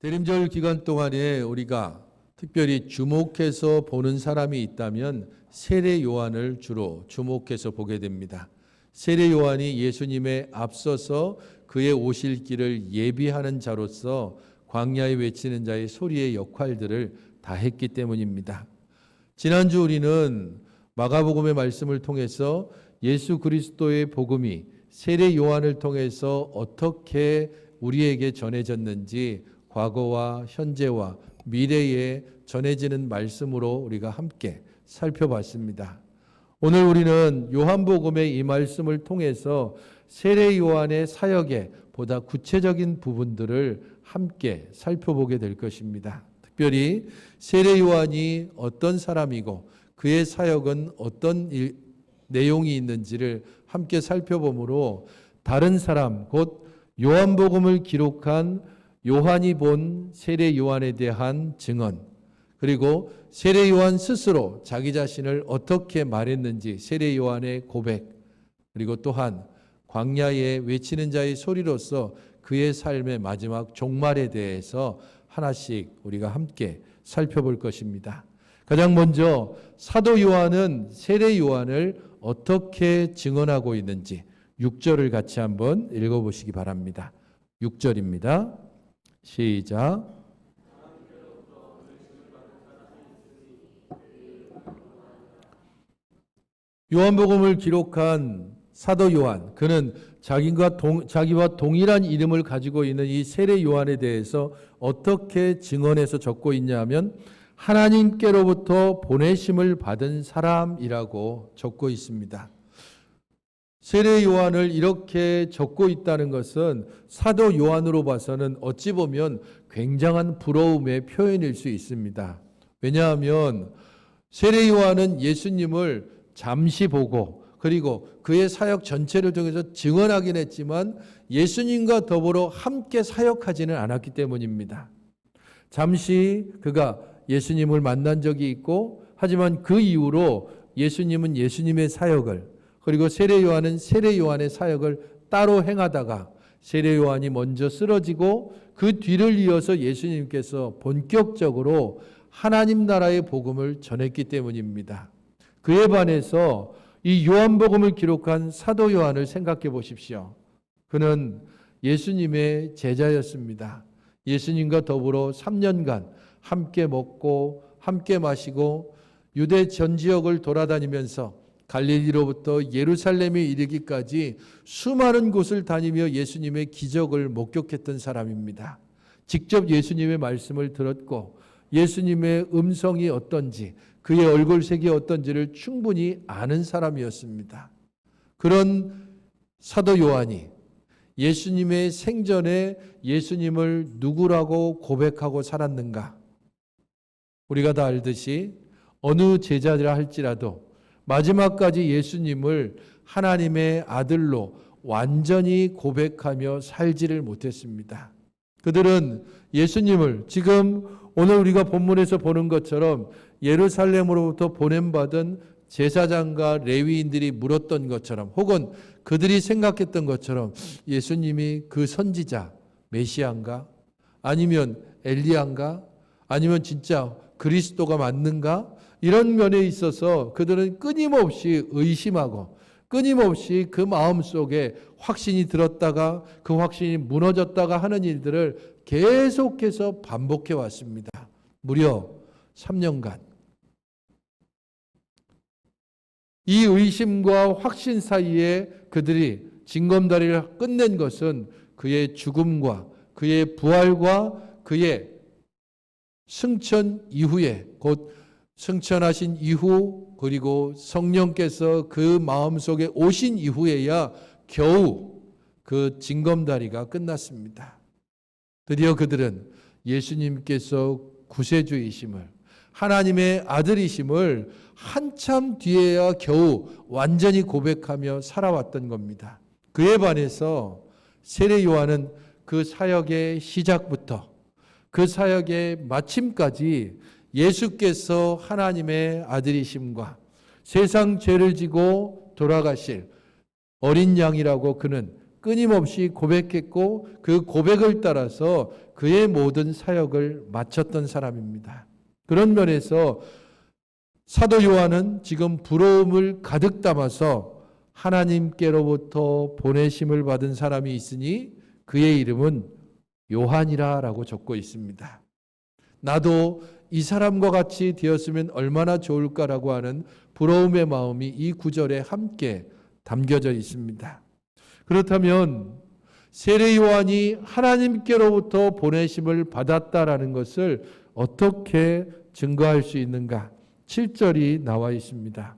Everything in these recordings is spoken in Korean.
대림절 기간 동안에 우리가 특별히 주목해서 보는 사람이 있다면 세례 요한을 주로 주목해서 보게 됩니다. 세례 요한이 예수님의 앞서서 그의 오실 길을 예비하는 자로서 광야에 외치는 자의 소리의 역할들을 다 했기 때문입니다. 지난주 우리는 마가복음의 말씀을 통해서 예수 그리스도의 복음이 세례 요한을 통해서 어떻게 우리에게 전해졌는지 과거와 현재와 미래에 전해지는 말씀으로 우리가 함께 살펴봤습니다. 오늘 우리는 요한복음의 이 말씀을 통해서 세례 요한의 사역의 보다 구체적인 부분들을 함께 살펴보게 될 것입니다. 특별히 세례 요한이 어떤 사람이고 그의 사역은 어떤 내용이 있는지를 함께 살펴보므로 다른 사람 곧 요한복음을 기록한 요한이 본 세례 요한에 대한 증언, 그리고 세례 요한 스스로 자기 자신을 어떻게 말했는지 세례 요한의 고백, 그리고 또한 광야에 외치는 자의 소리로서 그의 삶의 마지막 종말에 대해서 하나씩 우리가 함께 살펴볼 것입니다. 가장 먼저 사도 요한은 세례 요한을 어떻게 증언하고 있는지 6절을 같이 한번 읽어보시기 바랍니다. 6절입니다. 시작. 요한복음을 기록한 사도 요한, 그는 자기와 동일한 이름을 가지고 있는 이 세례 요한에 대해서 어떻게 증언해서 적고 있냐 하면 하나님께로부터 보내심을 받은 사람이라고 적고 있습니다. 세례 요한을 이렇게 적고 있다는 것은 사도 요한으로 봐서는 어찌 보면 굉장한 부러움의 표현일 수 있습니다. 왜냐하면 세례 요한은 예수님을 잠시 보고 그리고 그의 사역 전체를 통해서 증언하긴 했지만 예수님과 더불어 함께 사역하지는 않았기 때문입니다. 잠시 그가 예수님을 만난 적이 있고 하지만 그 이후로 예수님은 예수님의 사역을 그리고 세례 요한은 세례 요한의 사역을 따로 행하다가 세례 요한이 먼저 쓰러지고 그 뒤를 이어서 예수님께서 본격적으로 하나님 나라의 복음을 전했기 때문입니다. 그에 반해서 이 요한복음을 기록한 사도 요한을 생각해 보십시오. 그는 예수님의 제자였습니다. 예수님과 더불어 3년간 함께 먹고 함께 마시고 유대 전 지역을 돌아다니면서 갈릴리로부터 예루살렘에 이르기까지 수많은 곳을 다니며 예수님의 기적을 목격했던 사람입니다. 직접 예수님의 말씀을 들었고 예수님의 음성이 어떤지 그의 얼굴색이 어떤지를 충분히 아는 사람이었습니다. 그런 사도 요한이 예수님의 생전에 예수님을 누구라고 고백하고 살았는가? 우리가 다 알듯이 어느 제자라 할지라도 마지막까지 예수님을 하나님의 아들로 완전히 고백하며 살지를 못했습니다. 그들은 예수님을 지금 오늘 우리가 본문에서 보는 것처럼 예루살렘으로부터 보냄받은 제사장과 레위인들이 물었던 것처럼 혹은 그들이 생각했던 것처럼 예수님이 그 선지자 메시아인가? 아니면 엘리야인가? 아니면 진짜 그리스도가 맞는가? 이런 면에 있어서 그들은 끊임없이 의심하고 끊임없이 그 마음속에 확신이 들었다가 그 확신이 무너졌다가 하는 일들을 계속해서 반복해 왔습니다. 무려 3년간. 이 의심과 확신 사이에 그들이 징검다리를 끝낸 것은 그의 죽음과 그의 부활과 그의 승천 이후에 곧 승천하신 이후 그리고 성령께서 그 마음속에 오신 이후에야 겨우 그 징검다리가 끝났습니다. 드디어 그들은 예수님께서 구세주이심을 하나님의 아들이심을 한참 뒤에야 겨우 완전히 고백하며 살아왔던 겁니다. 그에 반해서 세례 요한은 그 사역의 시작부터 그 사역의 마침까지 예수께서 하나님의 아들이심과 세상 죄를 지고 돌아가실 어린 양이라고 그는 끊임없이 고백했고 그 고백을 따라서 그의 모든 사역을 마쳤던 사람입니다. 그런 면에서 사도 요한은 지금 부러움을 가득 담아서 하나님께로부터 보내심을 받은 사람이 있으니 그의 이름은 요한이라고 적고 있습니다. 나도 이 사람과 같이 되었으면 얼마나 좋을까라고 하는 부러움의 마음이 이 구절에 함께 담겨져 있습니다. 그렇다면 세례 요한이 하나님께로부터 보내심을 받았다라는 것을 어떻게 증거할 수 있는가? 7절이 나와 있습니다.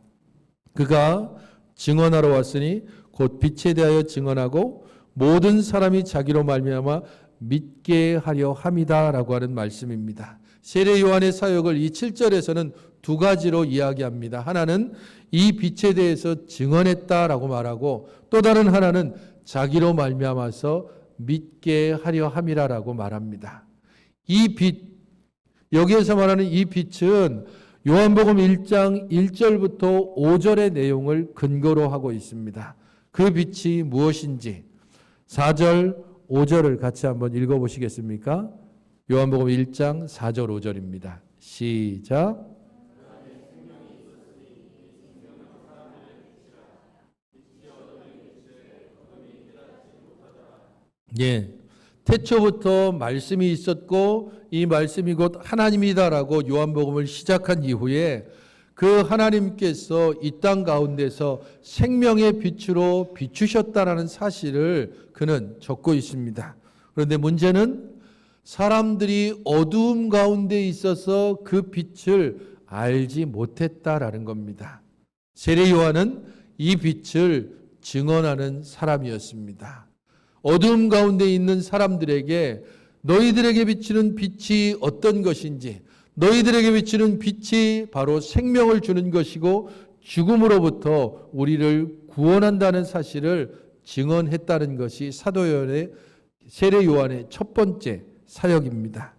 그가 증언하러 왔으니 곧 빛에 대하여 증언하고 모든 사람이 자기로 말미암아 믿게 하려 함이다라고 하는 말씀입니다. 세례 요한의 사역을 이 7절에서는 두 가지로 이야기합니다. 하나는 이 빛에 대해서 증언했다라고 말하고 또 다른 하나는 자기로 말미암아서 믿게 하려 함이라라고 말합니다. 이 빛, 여기에서 말하는 이 빛은 요한복음 1장 1절부터 5절의 내용을 근거로 하고 있습니다. 그 빛이 무엇인지 4절, 5절을 같이 한번 읽어보시겠습니까? 요한복음 1장 4절, 5절입니다. 시작. 예, 태초부터 말씀이 있었고 이 말씀이 곧 하나님이다라고 요한복음을 시작한 이후에 그 하나님께서 이 땅 가운데서 생명의 빛으로 비추셨다라는 사실을 그는 적고 있습니다. 그런데 문제는 사람들이 어두움 가운데 있어서 그 빛을 알지 못했다라는 겁니다. 세례 요한은 이 빛을 증언하는 사람이었습니다. 어두움 가운데 있는 사람들에게 너희들에게 비치는 빛이 어떤 것인지, 너희들에게 비치는 빛이 바로 생명을 주는 것이고 죽음으로부터 우리를 구원한다는 사실을 증언했다는 것이 사도 요한의 세례 요한의 첫 번째 사역입니다.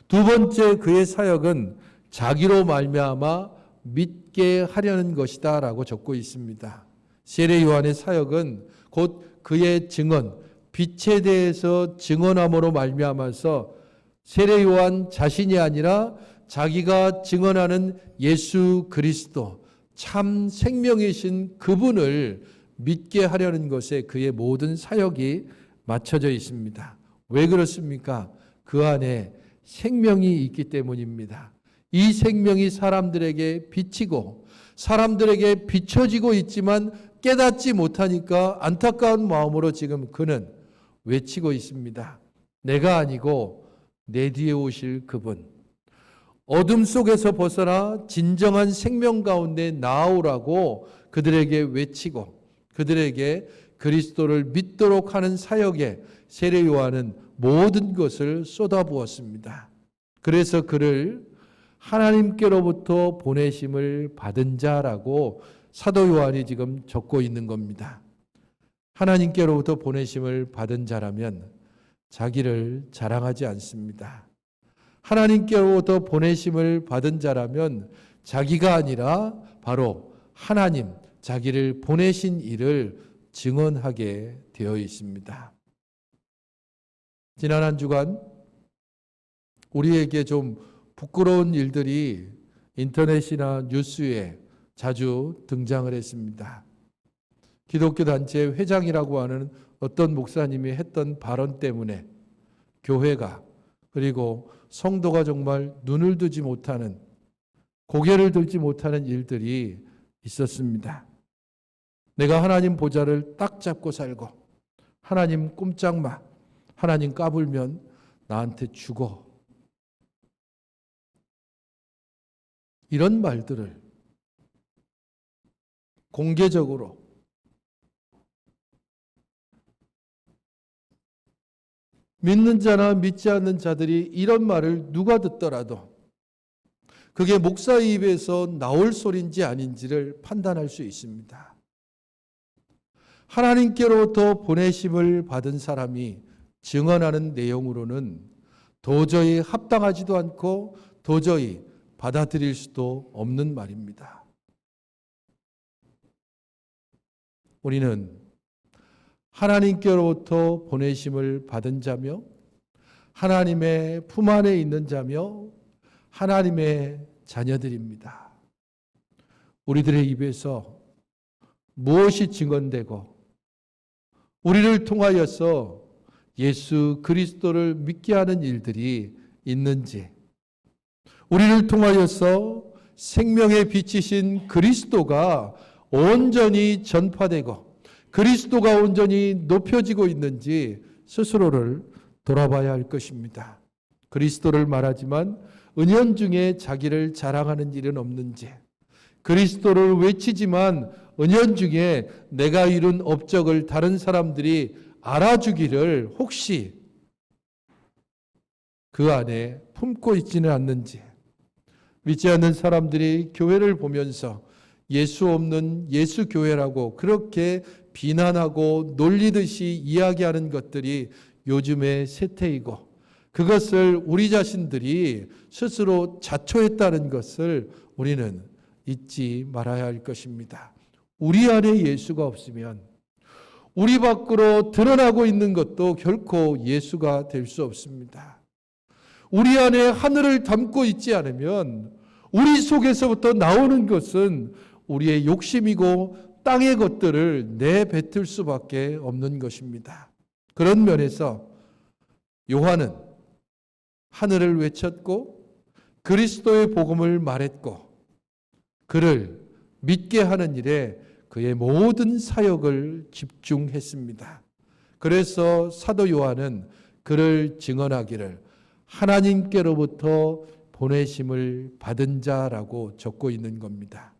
두 번째 그의 사역은 자기로 말미암아 믿게 하려는 것이다라고 적고 있습니다. 세례 요한의 사역은 곧 그의 증언, 빛에 대해서 증언함으로 말미암아서 세례 요한 자신이 아니라 자기가 증언하는 예수 그리스도 참 생명이신 그분을 믿게 하려는 것에 그의 모든 사역이 맞춰져 있습니다. 왜 그렇습니까? 그 안에 생명이 있기 때문입니다. 이 생명이 사람들에게 비치고 사람들에게 비춰지고 있지만 깨닫지 못하니까 안타까운 마음으로 지금 그는 외치고 있습니다. 내가 아니고 내 뒤에 오실 그분, 어둠 속에서 벗어나 진정한 생명 가운데 나아오라고 그들에게 외치고 그들에게 그리스도를 믿도록 하는 사역에 세례 요한은 모든 것을 쏟아부었습니다. 그래서 그를 하나님께로부터 보내심을 받은 자라고 사도 요한이 지금 적고 있는 겁니다. 하나님께로부터 보내심을 받은 자라면 자기를 자랑하지 않습니다. 하나님께로부터 보내심을 받은 자라면 자기가 아니라 바로 하나님, 자기를 보내신 이를 증언하게 되어 있습니다. 지난 한 주간 우리에게 좀 부끄러운 일들이 인터넷이나 뉴스에 자주 등장을 했습니다. 기독교 단체 회장이라고 하는 어떤 목사님이 했던 발언 때문에 교회가 그리고 성도가 정말 눈을 뜨지 못하는 고개를 들지 못하는 일들이 있었습니다. 내가 하나님 보좌를 딱 잡고 살고 하나님 꼼짝마, 하나님 까불면 나한테 죽어. 이런 말들을 공개적으로 믿는 자나 믿지 않는 자들이 이런 말을 누가 듣더라도 그게 목사의 입에서 나올 소리인지 아닌지를 판단할 수 있습니다. 하나님께로부터 보내심을 받은 사람이 증언하는 내용으로는 도저히 합당하지도 않고 도저히 받아들일 수도 없는 말입니다. 우리는 하나님께로부터 보내심을 받은 자며 하나님의 품 안에 있는 자며 하나님의 자녀들입니다. 우리들의 입에서 무엇이 증언되고 우리를 통하여서 예수 그리스도를 믿게 하는 일들이 있는지, 우리를 통하여서 생명의 빛이신 그리스도가 온전히 전파되고 그리스도가 온전히 높여지고 있는지 스스로를 돌아봐야 할 것입니다. 그리스도를 말하지만 은연중에 자기를 자랑하는 일은 없는지, 그리스도를 외치지만 은연중에 내가 이룬 업적을 다른 사람들이 알아주기를 혹시 그 안에 품고 있지는 않는지, 믿지 않는 사람들이 교회를 보면서 예수 없는 예수 교회라고 그렇게 비난하고 놀리듯이 이야기하는 것들이 요즘의 세태이고, 그것을 우리 자신들이 스스로 자초했다는 것을 우리는 잊지 말아야 할 것입니다. 우리 안에 예수가 없으면 우리 밖으로 드러나고 있는 것도 결코 예수가 될 수 없습니다. 우리 안에 하늘을 담고 있지 않으면 우리 속에서부터 나오는 것은 우리의 욕심이고 땅의 것들을 내뱉을 수밖에 없는 것입니다. 그런 면에서 요한은 하늘을 외쳤고 그리스도의 복음을 말했고 그를 믿게 하는 일에 그의 모든 사역을 집중했습니다. 그래서 사도 요한은 그를 증언하기를 하나님께로부터 보내심을 받은 자라고 적고 있는 겁니다.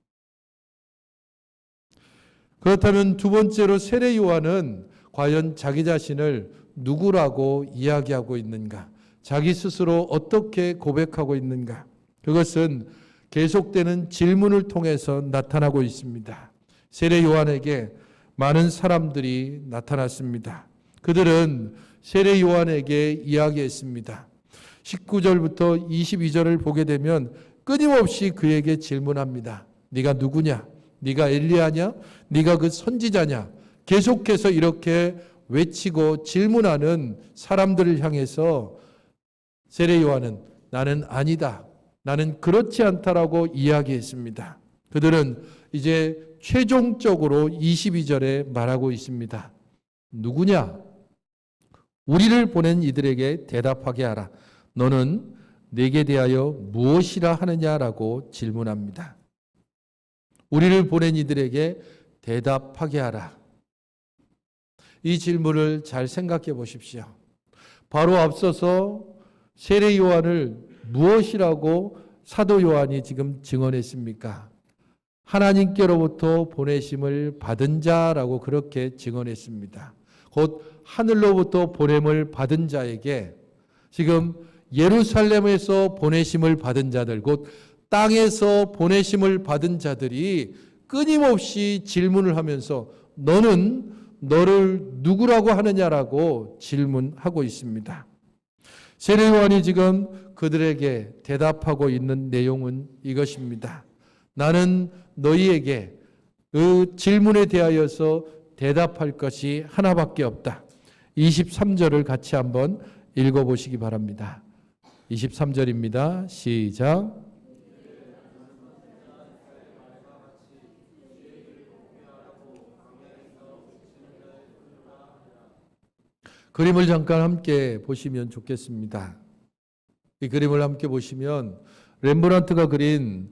그렇다면 두 번째로 세례 요한은 과연 자기 자신을 누구라고 이야기하고 있는가? 자기 스스로 어떻게 고백하고 있는가? 그것은 계속되는 질문을 통해서 나타나고 있습니다. 세례 요한에게 많은 사람들이 나타났습니다. 그들은 세례 요한에게 이야기했습니다. 19절부터 22절을 보게 되면 끊임없이 그에게 질문합니다. 네가 누구냐? 네가 엘리야냐? 네가 그 선지자냐? 계속해서 이렇게 외치고 질문하는 사람들을 향해서 세례 요한은 나는 아니다, 나는 그렇지 않다라고 이야기했습니다. 그들은 이제 최종적으로 22절에 말하고 있습니다. 누구냐? 우리를 보낸 이들에게 대답하게 하라. 너는 내게 대하여 무엇이라 하느냐라고 질문합니다. 우리를 보낸 이들에게 대답하게 하라. 이 질문을 잘 생각해 보십시오. 바로 앞서서 세례 요한을 무엇이라고 사도 요한이 지금 증언했습니까? 하나님께로부터 보내심을 받은 자라고 그렇게 증언했습니다. 곧 하늘로부터 보냄을 받은 자에게 지금 예루살렘에서 보내심을 받은 자들, 곧 땅에서 보내심을 받은 자들이 끊임없이 질문을 하면서 너는 너를 누구라고 하느냐라고 질문하고 있습니다. 세례 요한이 지금 그들에게 대답하고 있는 내용은 이것입니다. 나는 너희에게 그 질문에 대하여서 대답할 것이 하나밖에 없다. 23절을 같이 한번 읽어보시기 바랍니다. 23절입니다. 시작. 그림을 잠깐 함께 보시면 좋겠습니다. 이 그림을 함께 보시면 렘브란트가 그린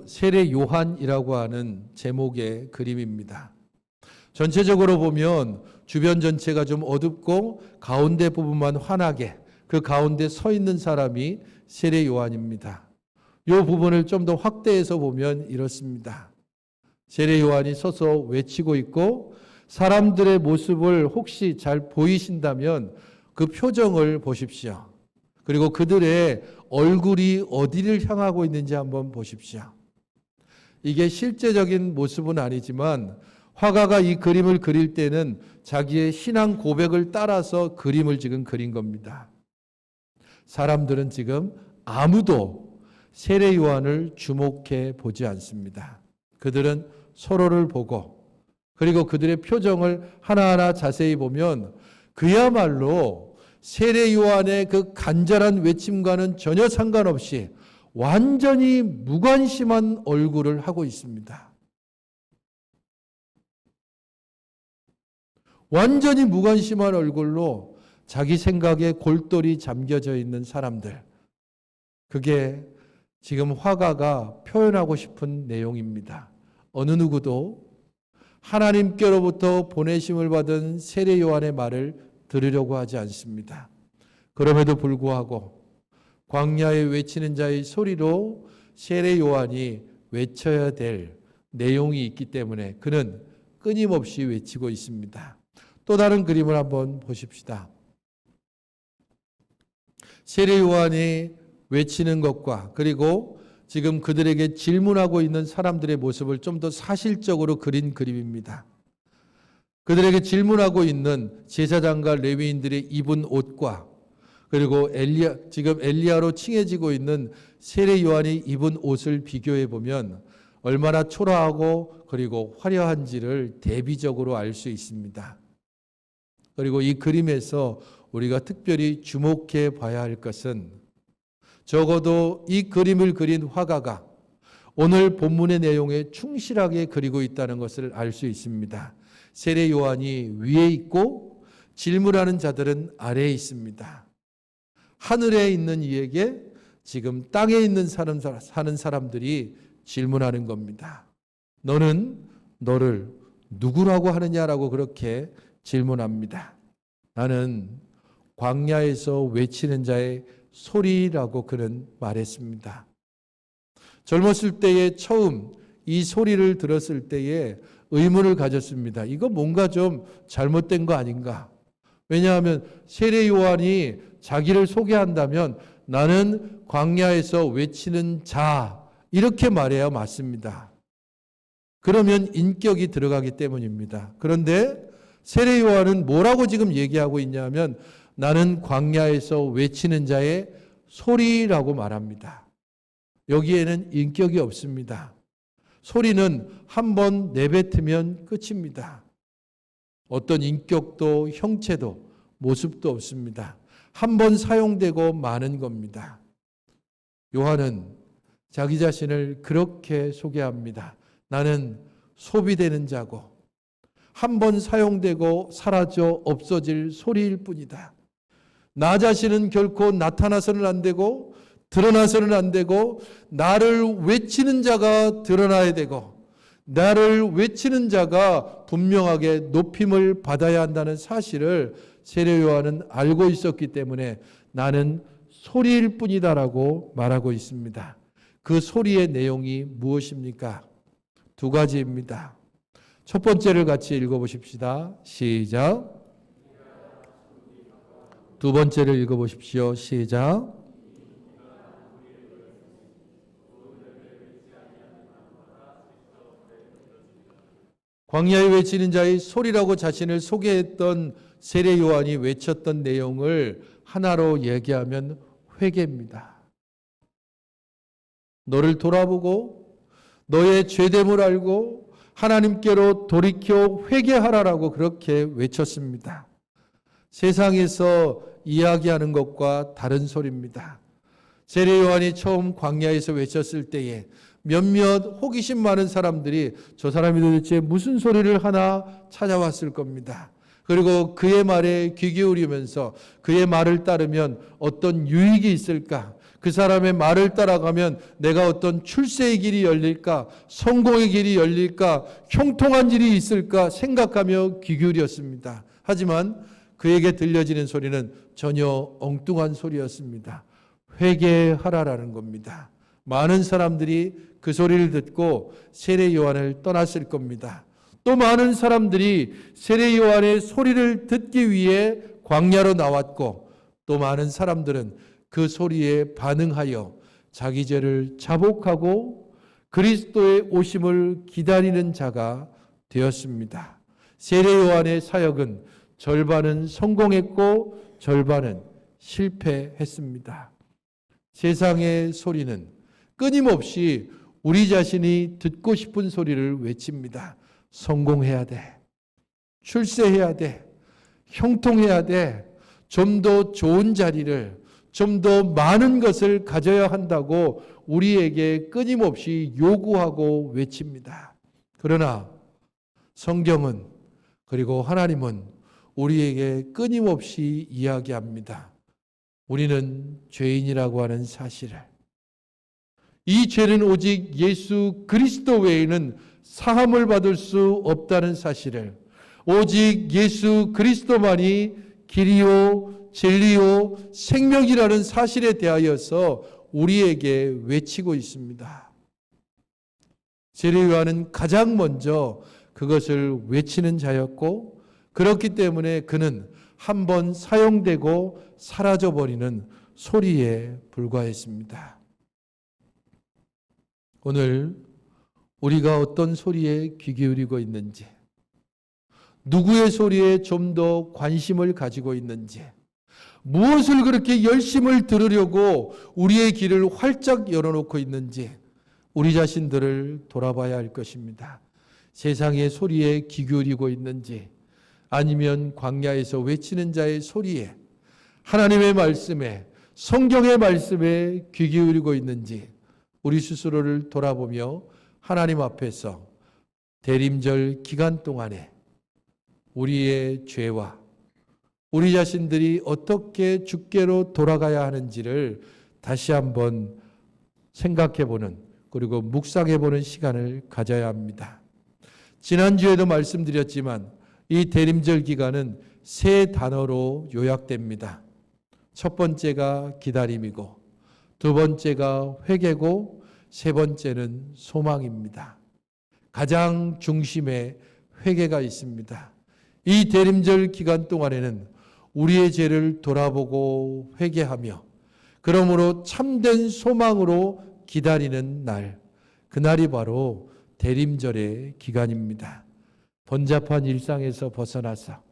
세례 요한이라고 하는 제목의 그림입니다. 전체적으로 보면 주변 전체가 좀 어둡고 가운데 부분만 환하게, 그 가운데 서 있는 사람이 세례 요한입니다. 이 부분을 좀 더 확대해서 보면 이렇습니다. 세례 요한이 서서 외치고 있고 사람들의 모습을 혹시 잘 보이신다면 그 표정을 보십시오. 그리고 그들의 얼굴이 어디를 향하고 있는지 한번 보십시오. 이게 실제적인 모습은 아니지만 화가가 이 그림을 그릴 때는 자기의 신앙 고백을 따라서 그림을 지금 그린 겁니다. 사람들은 지금 아무도 세례 요한을 주목해 보지 않습니다. 그들은 서로를 보고 그리고 그들의 표정을 하나하나 자세히 보면 그야말로 세례 요한의 그 간절한 외침과는 전혀 상관없이 완전히 무관심한 얼굴을 하고 있습니다. 완전히 무관심한 얼굴로 자기 생각에 골똘히 잠겨져 있는 사람들. 그게 지금 화가가 표현하고 싶은 내용입니다. 어느 누구도 하나님께로부터 보내심을 받은 세례 요한의 말을 들으려고 하지 않습니다. 그럼에도 불구하고 광야에 외치는 자의 소리로 세례 요한이 외쳐야 될 내용이 있기 때문에 그는 끊임없이 외치고 있습니다. 또 다른 그림을 한번 보십시다. 세례 요한이 외치는 것과 그리고 지금 그들에게 질문하고 있는 사람들의 모습을 좀 더 사실적으로 그린 그림입니다. 그들에게 질문하고 있는 제사장과 레위인들이 입은 옷과 그리고 지금 엘리야로 칭해지고 있는 세례 요한이 입은 옷을 비교해 보면 얼마나 초라하고 그리고 화려한지를 대비적으로 알 수 있습니다. 그리고 이 그림에서 우리가 특별히 주목해 봐야 할 것은 적어도 이 그림을 그린 화가가 오늘 본문의 내용에 충실하게 그리고 있다는 것을 알 수 있습니다. 세례 요한이 위에 있고 질문하는 자들은 아래에 있습니다. 하늘에 있는 이에게 지금 땅에 있는 사는 사람들이 질문하는 겁니다. 너는 너를 누구라고 하느냐라고 그렇게 질문합니다. 나는 광야에서 외치는 자의 소리라고 그는 말했습니다. 젊었을 때에 처음 이 소리를 들었을 때에 의문을 가졌습니다. 이거 뭔가 좀 잘못된 거 아닌가? 왜냐하면 세례 요한이 자기를 소개한다면 나는 광야에서 외치는 자 이렇게 말해야 맞습니다. 그러면 인격이 들어가기 때문입니다. 그런데 세례 요한은 뭐라고 지금 얘기하고 있냐면 나는 광야에서 외치는 자의 소리라고 말합니다. 여기에는 인격이 없습니다. 소리는 한번 내뱉으면 끝입니다. 어떤 인격도 형체도 모습도 없습니다. 한번 사용되고 마는 겁니다. 요한은 자기 자신을 그렇게 소개합니다. 나는 소비되는 자고 한번 사용되고 사라져 없어질 소리일 뿐이다. 나 자신은 결코 나타나서는 안 되고 드러나서는 안 되고 나를 외치는 자가 드러나야 되고 나를 외치는 자가 분명하게 높임을 받아야 한다는 사실을 세례 요한은 알고 있었기 때문에 나는 소리일 뿐이다라고 말하고 있습니다. 그 소리의 내용이 무엇입니까? 두 가지입니다. 첫 번째를 같이 읽어보십시다. 시작. 두 번째를 읽어보십시오. 시작. 광야에 외치는 자의 소리라고 자신을 소개했던 세례 요한이 외쳤던 내용을 하나로 얘기하면 회개입니다. 너를 돌아보고 너의 죄됨을 알고 하나님께로 돌이켜 회개하라라고 그렇게 외쳤습니다. 세상에서 이야기하는 것과 다른 소리입니다. 세례 요한이 처음 광야에서 외쳤을 때에 몇몇 호기심 많은 사람들이 저 사람이 도대체 무슨 소리를 하나 찾아왔을 겁니다. 그리고 그의 말에 귀 기울이면서 그의 말을 따르면 어떤 유익이 있을까? 그 사람의 말을 따라가면 내가 어떤 출세의 길이 열릴까? 성공의 길이 열릴까? 형통한 일이 있을까? 생각하며 귀 기울였습니다. 하지만 그에게 들려지는 소리는 전혀 엉뚱한 소리였습니다. 회개하라라는 겁니다. 많은 사람들이 그 소리를 듣고 세례 요한을 떠났을 겁니다. 또 많은 사람들이 세례 요한의 소리를 듣기 위해 광야로 나왔고 또 많은 사람들은 그 소리에 반응하여 자기 죄를 자복하고 그리스도의 오심을 기다리는 자가 되었습니다. 세례 요한의 사역은 절반은 성공했고 절반은 실패했습니다. 세상의 소리는 끊임없이 우리 자신이 듣고 싶은 소리를 외칩니다. 성공해야 돼. 출세해야 돼. 형통해야 돼. 좀 더 좋은 자리를, 좀 더 많은 것을 가져야 한다고 우리에게 끊임없이 요구하고 외칩니다. 그러나 성경은, 그리고 하나님은 우리에게 끊임없이 이야기합니다. 우리는 죄인이라고 하는 사실을. 이 죄는 오직 예수 그리스도 외에는 사함을 받을 수 없다는 사실을, 오직 예수 그리스도만이 길이요 진리요 생명이라는 사실에 대하여서 우리에게 외치고 있습니다. 세례 요한은 가장 먼저 그것을 외치는 자였고, 그렇기 때문에 그는 한번 사용되고 사라져버리는 소리에 불과했습니다. 오늘 우리가 어떤 소리에 귀 기울이고 있는지, 누구의 소리에 좀 더 관심을 가지고 있는지, 무엇을 그렇게 열심을 들으려고 우리의 귀를 활짝 열어놓고 있는지 우리 자신들을 돌아봐야 할 것입니다. 세상의 소리에 귀 기울이고 있는지, 아니면 광야에서 외치는 자의 소리에, 하나님의 말씀에, 성경의 말씀에 귀 기울이고 있는지 우리 스스로를 돌아보며 하나님 앞에서 대림절 기간 동안에 우리의 죄와 우리 자신들이 어떻게 주께로 돌아가야 하는지를 다시 한번 생각해보는, 그리고 묵상해보는 시간을 가져야 합니다. 지난주에도 말씀드렸지만 이 대림절 기간은 세 단어로 요약됩니다. 첫 번째가 기다림이고, 두 번째가 회개고, 세 번째는 소망입니다. 가장 중심에 회개가 있습니다. 이 대림절 기간 동안에는 우리의 죄를 돌아보고 회개하며, 그러므로 참된 소망으로 기다리는 날, 그날이 바로 대림절의 기간입니다. 번잡한 일상에서 벗어나서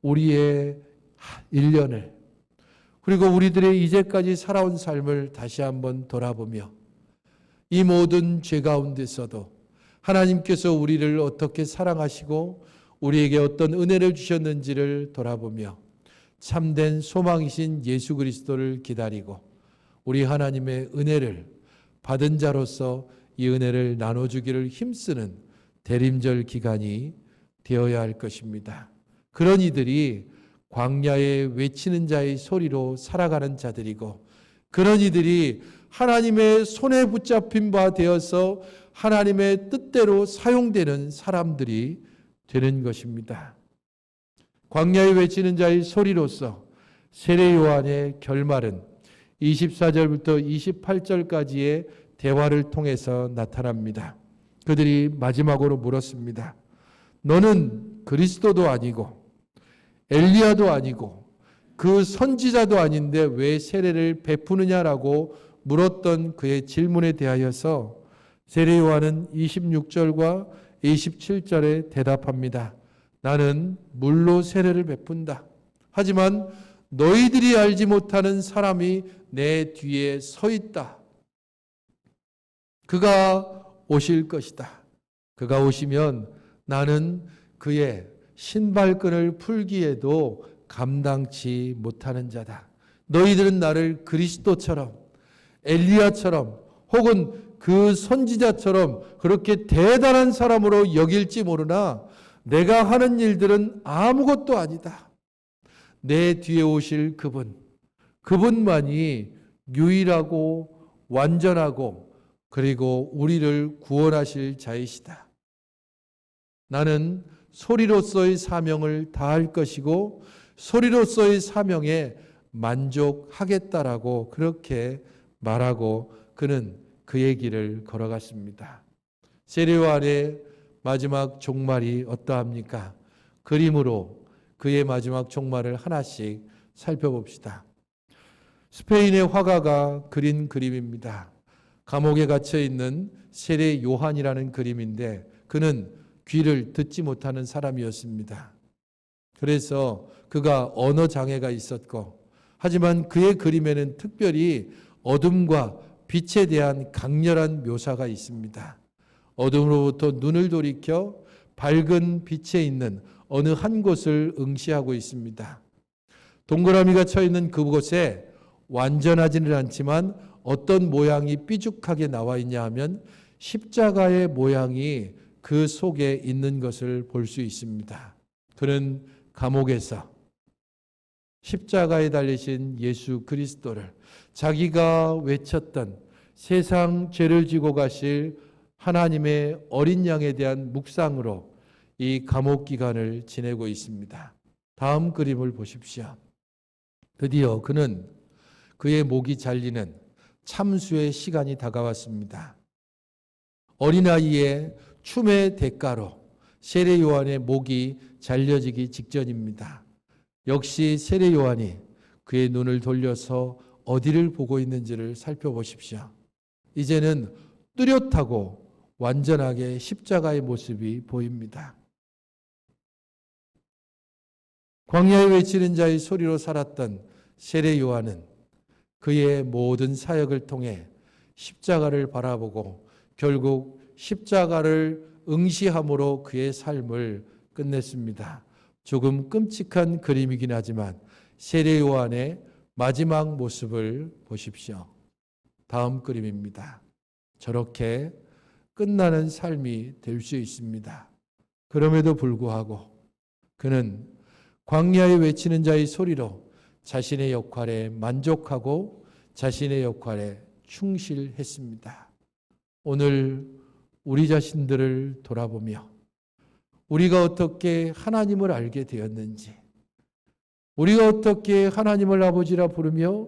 우리의 1년을, 그리고 우리들의 이제까지 살아온 삶을 다시 한번 돌아보며, 이 모든 죄 가운데서도 하나님께서 우리를 어떻게 사랑하시고 우리에게 어떤 은혜를 주셨는지를 돌아보며 참된 소망이신 예수 그리스도를 기다리고 우리 하나님의 은혜를 받은 자로서 이 은혜를 나눠주기를 힘쓰는 대림절 기간이 되어야 할 것입니다. 그런 이들이 광야에 외치는 자의 소리로 살아가는 자들이고, 그런 이들이 하나님의 손에 붙잡힌 바 되어서 하나님의 뜻대로 사용되는 사람들이 되는 것입니다. 광야에 외치는 자의 소리로서 세례 요한의 결말은 24절부터 28절까지의 대화를 통해서 나타납니다. 그들이 마지막으로 물었습니다. 너는 그리스도도 아니고 엘리야도 아니고 그 선지자도 아닌데 왜 세례를 베푸느냐라고 물었던 그의 질문에 대하여서 세례 요한은 26절과 27절에 대답합니다. 나는 물로 세례를 베푼다. 하지만 너희들이 알지 못하는 사람이 내 뒤에 서 있다. 그가 오실 것이다. 그가 오시면 나는 그의 신발끈을 풀기에도 감당치 못하는 자다. 너희들은 나를 그리스도처럼, 엘리야처럼, 혹은 그 선지자처럼 그렇게 대단한 사람으로 여길지 모르나 내가 하는 일들은 아무것도 아니다. 내 뒤에 오실 그분만이 유일하고 완전하고 그리고 우리를 구원하실 자이시다. 나는 소리로서의 사명을 다할 것이고 소리로서의 사명에 만족하겠다라고 그렇게 말하고 그는 그의 길을 걸어갔습니다. 세례 요한의 마지막 종말이 어떠합니까? 그림으로 그의 마지막 종말을 하나씩 살펴봅시다. 스페인의 화가가 그린 그림입니다. 감옥에 갇혀 있는 세례 요한이라는 그림인데 그는 귀를 듣지 못하는 사람이었습니다. 그래서 그가 언어 장애가 있었고, 하지만 그의 그림에는 특별히 어둠과 빛에 대한 강렬한 묘사가 있습니다. 어둠으로부터 눈을 돌이켜 밝은 빛에 있는 어느 한 곳을 응시하고 있습니다. 동그라미가 쳐 있는 그곳에 완전하지는 않지만 어떤 모양이 삐죽하게 나와 있냐 하면 십자가의 모양이 그 속에 있는 것을 볼 수 있습니다. 그는 감옥에서 십자가에 달리신 예수 그리스도를 자기가 외쳤던 세상 죄를 지고 가실 하나님의 어린 양에 대한 묵상으로 이 감옥 기간을 지내고 있습니다. 다음 그림을 보십시오. 드디어 그는 그의 목이 잘리는 참수의 시간이 다가왔습니다. 어린아이의 춤의 대가로 세례 요한의 목이 잘려지기 직전입니다. 역시 세례 요한이 그의 눈을 돌려서 어디를 보고 있는지를 살펴보십시오. 이제는 뚜렷하고 완전하게 십자가의 모습이 보입니다. 광야에 외치는 자의 소리로 살았던 세례 요한은 그의 모든 사역을 통해 십자가를 바라보고 결국 십자가를 응시함으로 그의 삶을 끝냈습니다. 조금 끔찍한 그림이긴 하지만 세례 요한의 마지막 모습을 보십시오. 다음 그림입니다. 저렇게 끝나는 삶이 될 수 있습니다. 그럼에도 불구하고 그는 광야에 외치는 자의 소리로 자신의 역할에 만족하고 자신의 역할에 충실했습니다. 오늘 우리 자신들을 돌아보며 우리가 어떻게 하나님을 알게 되었는지, 우리가 어떻게 하나님을 아버지라 부르며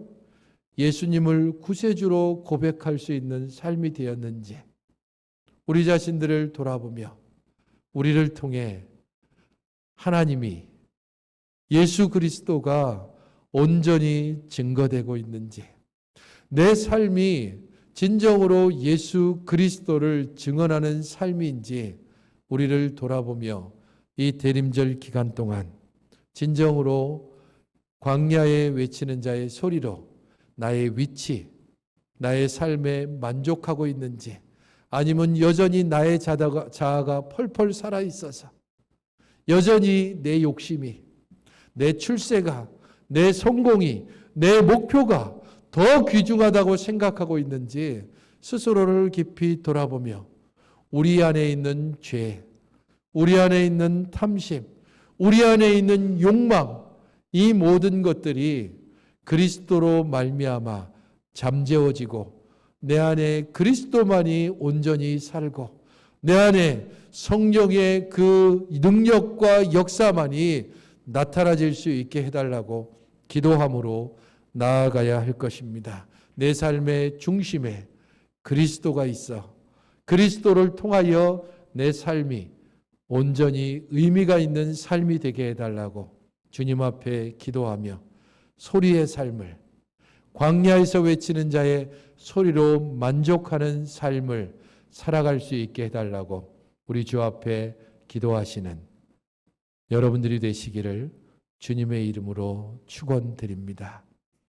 예수님을 구세주로 고백할 수 있는 삶이 되었는지 우리 자신들을 돌아보며 우리를 통해 하나님이 예수 그리스도가 온전히 증거되고 있는지, 내 삶이 진정으로 예수 그리스도를 증언하는 삶인지 우리를 돌아보며 이 대림절 기간 동안 진정으로 광야에 외치는 자의 소리로 나의 위치, 나의 삶에 만족하고 있는지, 아니면 여전히 나의 자아가 펄펄 살아있어서 여전히 내 욕심이, 내 출세가, 내 성공이, 내 목표가 더 귀중하다고 생각하고 있는지 스스로를 깊이 돌아보며 우리 안에 있는 죄, 우리 안에 있는 탐심, 우리 안에 있는 욕망, 이 모든 것들이 그리스도로 말미암아 잠재워지고 내 안에 그리스도만이 온전히 살고 내 안에 성령의 그 능력과 역사만이 나타나질 수 있게 해달라고 기도함으로 나아가야 할 것입니다. 내 삶의 중심에 그리스도가 있어 그리스도를 통하여 내 삶이 온전히 의미가 있는 삶이 되게 해달라고 주님 앞에 기도하며 소리의 삶을, 광야에서 외치는 자의 소리로 만족하는 삶을 살아갈 수 있게 해달라고 우리 주 앞에 기도하시는 여러분들이 되시기를 주님의 이름으로 축원드립니다.